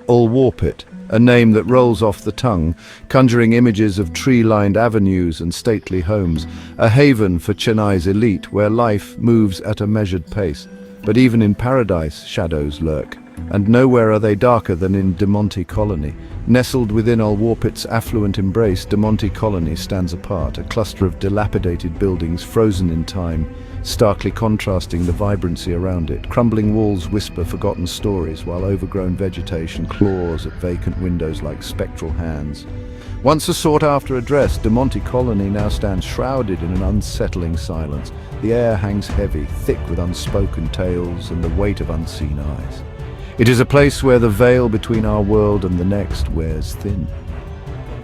Ulwarpit, a name that rolls off the tongue, conjuring images of tree-lined avenues and stately homes, a haven for Chennai's elite where life moves at a measured pace. But even in paradise, shadows lurk, and nowhere are they darker than in demonte colony. Nestled within Ulwarpit's affluent embrace, demonte colony stands apart, a cluster of dilapidated buildings frozen in time, starkly contrasting the vibrancy around it. Crumbling walls whisper forgotten stories, while overgrown vegetation claws at vacant windows like spectral hands. Once a sought-after address, demonte colony now stands shrouded in an unsettling silence. The air hangs heavy, thick with unspoken tales and the weight of unseen eyes. It is a place where the veil between our world and the next wears thin.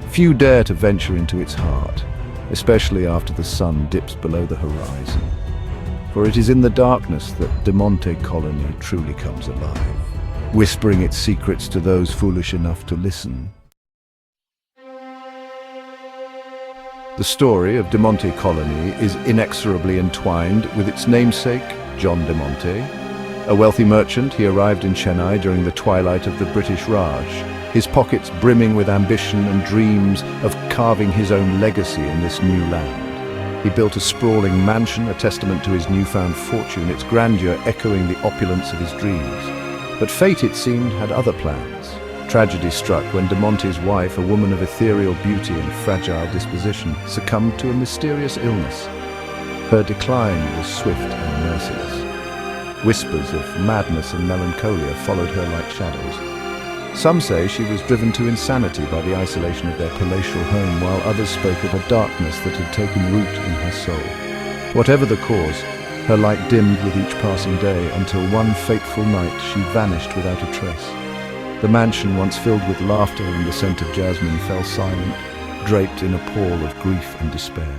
Few dare to venture into its heart, especially after the sun dips below the horizon. For it is in the darkness that demonte colony truly comes alive, whispering its secrets to those foolish enough to listen. The story of demonte colony is inexorably entwined with its namesake, John Demonte. A wealthy merchant, he arrived in Chennai during the twilight of the British Raj, his pockets brimming with ambition and dreams of carving his own legacy in this new land. He built a sprawling mansion, a testament to his newfound fortune, its grandeur echoing the opulence of his dreams. But fate, it seemed, had other plans. Tragedy struck when Demonte's wife, a woman of ethereal beauty and fragile disposition, succumbed to a mysterious illness. Her decline was swift and merciless. Whispers of madness and melancholia followed her like shadows. Some say she was driven to insanity by the isolation of their palatial home, while others spoke of a darkness that had taken root in her soul. Whatever the cause, her light dimmed with each passing day until one fateful night she vanished without a trace. The mansion, once filled with laughter and the scent of jasmine, fell silent, draped in a pall of grief and despair.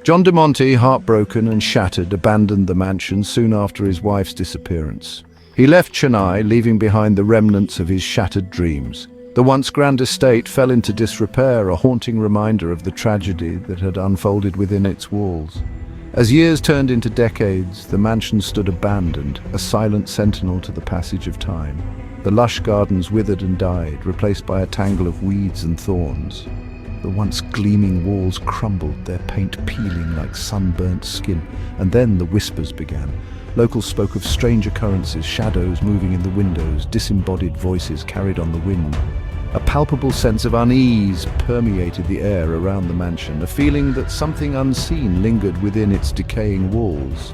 John Demonte, heartbroken and shattered, abandoned the mansion soon after his wife's disappearance. He left Chennai, leaving behind the remnants of his shattered dreams. The once grand estate fell into disrepair, a haunting reminder of the tragedy that had unfolded within its walls. As years turned into decades, the mansion stood abandoned, a silent sentinel to the passage of time. The lush gardens withered and died, replaced by a tangle of weeds and thorns. The once gleaming walls crumbled, their paint peeling like sunburnt skin. And then the whispers began. Locals spoke of strange occurrences, shadows moving in the windows, disembodied voices carried on the wind. A palpable sense of unease permeated the air around the mansion, a feeling that something unseen lingered within its decaying walls.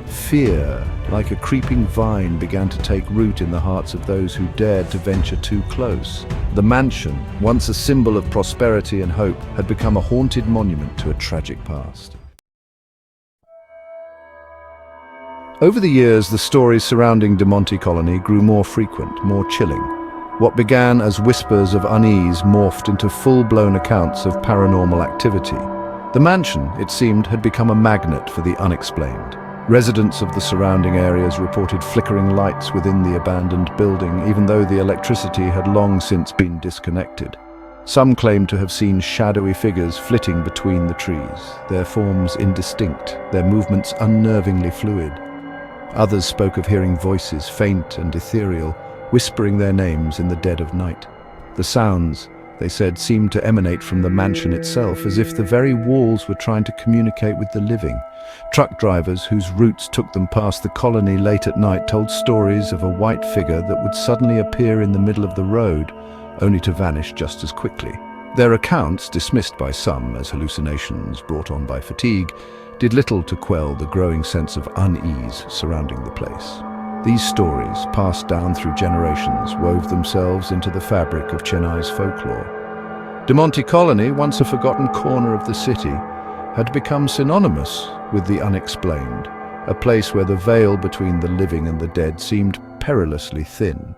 Fear, like a creeping vine, began to take root in the hearts of those who dared to venture too close. The mansion, once a symbol of prosperity and hope, had become a haunted monument to a tragic past. Over the years, the stories surrounding demonte colony grew more frequent, more chilling. What began as whispers of unease morphed into full-blown accounts of paranormal activity. The mansion, it seemed, had become a magnet for the unexplained. Residents of the surrounding areas reported flickering lights within the abandoned building, even though the electricity had long since been disconnected. Some claimed to have seen shadowy figures flitting between the trees, their forms indistinct, their movements unnervingly fluid. Others spoke of hearing voices, faint and ethereal, whispering their names in the dead of night. The sounds, they said, seemed to emanate from the mansion itself, as if the very walls were trying to communicate with the living. Truck drivers whose routes took them past the colony late at night told stories of a white figure that would suddenly appear in the middle of the road, only to vanish just as quickly. Their accounts, dismissed by some as hallucinations brought on by fatigue, did little to quell the growing sense of unease surrounding the place. These stories, passed down through generations, wove themselves into the fabric of Chennai's folklore. Demonte colony, once a forgotten corner of the city, had become synonymous with the unexplained, a place where the veil between the living and the dead seemed perilously thin.